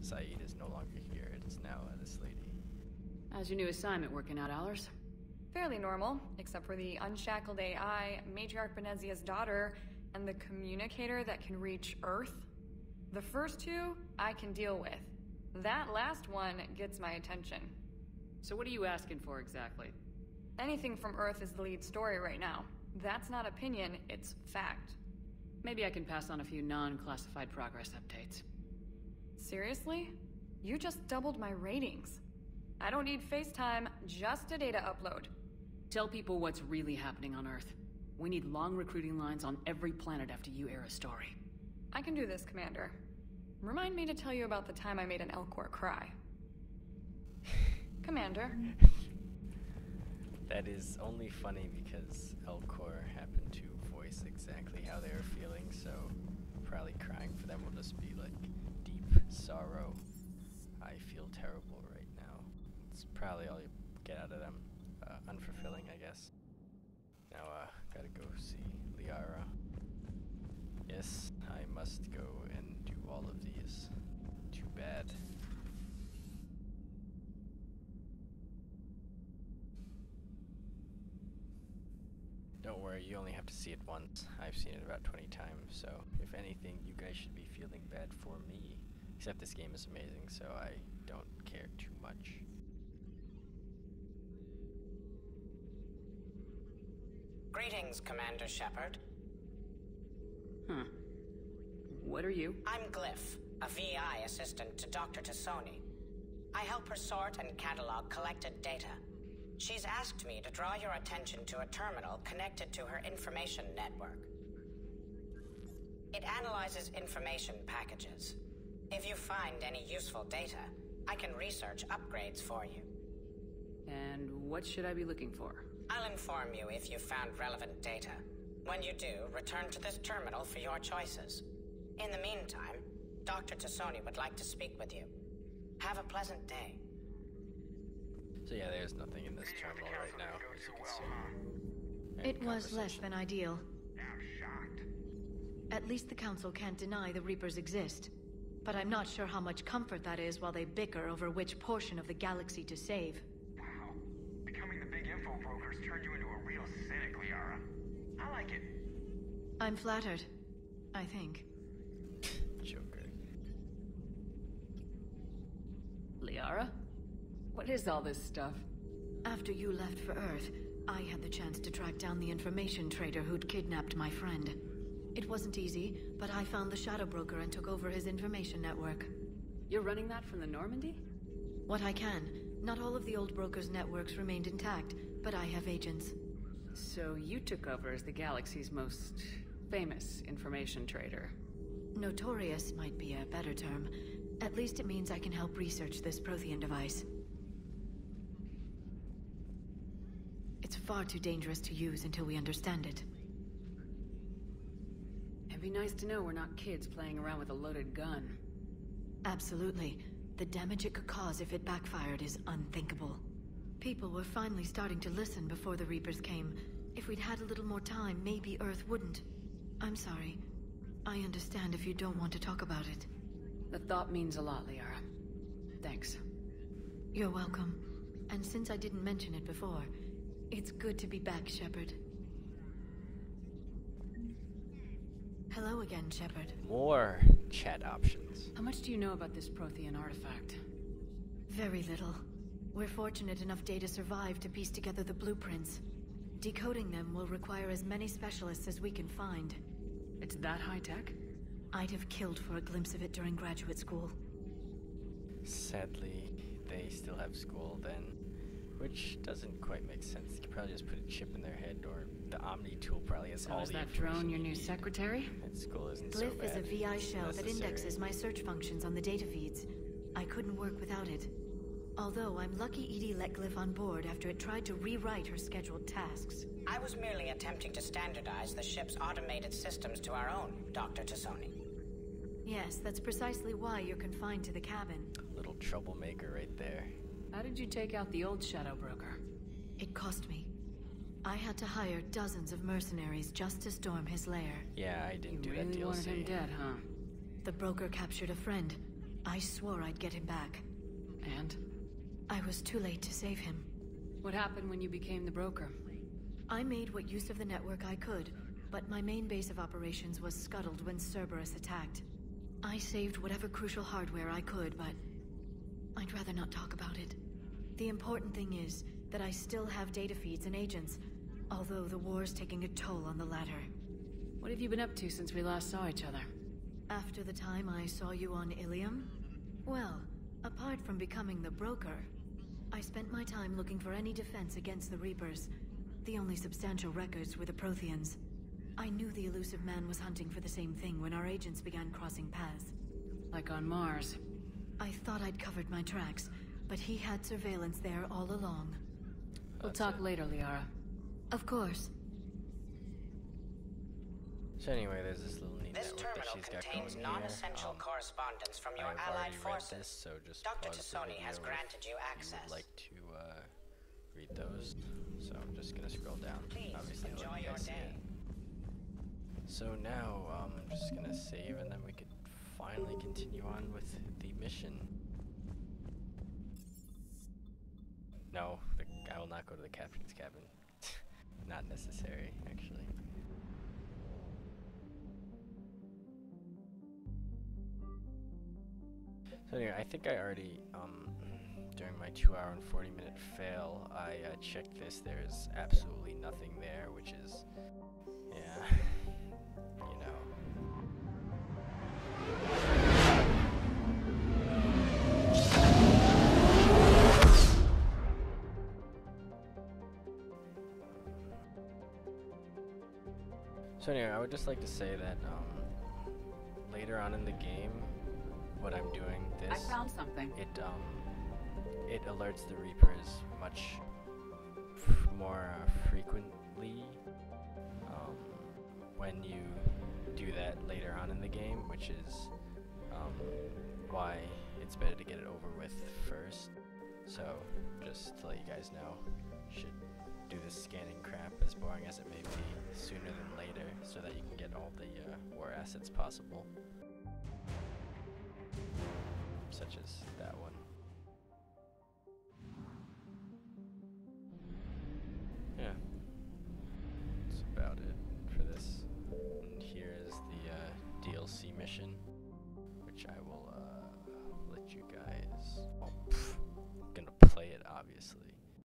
Saeed is no longer here. It's now this lady. How's your new assignment working out, Allers? Fairly normal, except for the unshackled AI, Matriarch Benezia's daughter, and the communicator that can reach Earth. The first two, I can deal with. That last one gets my attention. So what are you asking for exactly? Anything from Earth is the lead story right now. That's not opinion, it's fact. Maybe I can pass on a few non-classified progress updates. Seriously? You just doubled my ratings. I don't need FaceTime, just a data upload. Tell people what's really happening on Earth. We need long recruiting lines on every planet after you air a story. I can do this, Commander. Remind me to tell you about the time I made an Elcor cry. Commander. That is only funny because Elcor happened to voice exactly how they were feeling, so probably crying for them will just be like deep sorrow. I feel terrible right now. It's probably all you get out of them. Unfulfilling, I guess. Now, gotta go see Liara. Yes, I must go and do all of these. Too bad. Don't worry, you only have to see it once. I've seen it about 20 times, so if anything, you guys should be feeling bad for me. Except this game is amazing, so I don't care too much. Greetings, Commander Shepard. What are you? I'm Glyph, a VI assistant to Dr. Tassoni. I help her sort and catalog collected data. She's asked me to draw your attention to a terminal connected to her information network. It analyzes information packages. If you find any useful data, I can research upgrades for you. And what should I be looking for? I'll inform you if you've found relevant data. When you do, return to this terminal for your choices. In the meantime, Dr. Tassoni would like to speak with you. Have a pleasant day. So yeah, there's nothing in this terminal right now, as you can see. It was less than ideal. I'm shocked. At least the Council can't deny the Reapers exist. But I'm not sure how much comfort that is while they bicker over which portion of the galaxy to save. Wow. Becoming the big info brokers turned you into a real cynic, Liara. I like it. I'm flattered. I think. Joker. Liara? What is all this stuff? After you left for Earth, I had the chance to track down the information trader who'd kidnapped my friend. It wasn't easy, but I found the Shadow Broker and took over his information network. You're running that from the Normandy? What I can. Not all of the old broker's networks remained intact, but I have agents. So you took over as the galaxy's most famous information trader. Notorious might be a better term. At least it means I can help research this Prothean device. It's far too dangerous to use until we understand it. It'd be nice to know we're not kids playing around with a loaded gun. Absolutely. The damage it could cause if it backfired is unthinkable. People were finally starting to listen before the Reapers came. If we'd had a little more time, maybe Earth wouldn't. I'm sorry. I understand if you don't want to talk about it. The thought means a lot, Liara. Thanks. You're welcome. And since I didn't mention it before, it's good to be back, Shepard. Hello again, Shepard. More chat options. How much do you know about this Prothean artifact? Very little. We're fortunate enough data survived to piece together the blueprints. Decoding them will require as many specialists as we can find. It's that high-tech? I'd have killed for a glimpse of it during graduate school. Sadly, they still have school then. Which doesn't quite make sense. You could probably just put a chip in their head, or the Omni tool probably has all is the that information drone your you new need. secretary? And school isn't so Glyph bad. is a VI shell that Necessary. indexes my search functions on the data feeds. I couldn't work without it. Although I'm lucky Edie let Glyph on board after it tried to rewrite her scheduled tasks. I was merely attempting to standardize the ship's automated systems to our own, Dr. Tassoni. Yes, that's precisely why you're confined to the cabin. Little troublemaker right there. How did you take out the old Shadow Broker? It cost me. I had to hire dozens of mercenaries just to storm his lair. Yeah, I didn't You do that really wanted him DLC. dead, huh? The broker captured a friend. I swore I'd get him back. And? I was too late to save him. What happened when you became the broker? I made what use of the network I could, but my main base of operations was scuttled when Cerberus attacked. I saved whatever crucial hardware I could, but I'd rather not talk about it. The important thing is that I still have data feeds and agents, although the war's taking a toll on the latter. What have you been up to since we last saw each other? After the time I saw you on Ilium? Well, apart from becoming the broker, I spent my time looking for any defense against the Reapers. The only substantial records were the Protheans. I knew the elusive man was hunting for the same thing when our agents began crossing paths. Like on Mars. I thought I'd covered my tracks, but he had surveillance there all along. We'll talk later, Liara. Of course. So anyway, there's this little neat This network that terminal she's got contains going non-essential here. correspondence from your I've allied already read forces. this, so just Dr. pause the Tassoni has video granted you if access. you would like to read those. So I'm just gonna scroll down. Please Obviously, let enjoy you your guys see day. it. So now I'm just gonna save, and then we could finally continue on with the mission. No, I will not go to the captain's cabin. Not necessary, actually. So anyway, I think I already, during my 2-hour and 40-minute fail, I checked this. There's absolutely nothing there, which is, yeah, you know. So anyway, I would just like to say that later on in the game, what I'm doing, I found something. it alerts the Reapers much more frequently when you do that later on in the game, which is why it's better to get it over with first. So just to let you guys know, you should do this scanning crap, as boring as it may be, sooner than later, so that you can get all the war assets possible, such as that one. Yeah, that's about it for this. And here is the DLC mission, which I will let you guys. Oh, gonna play it, obviously.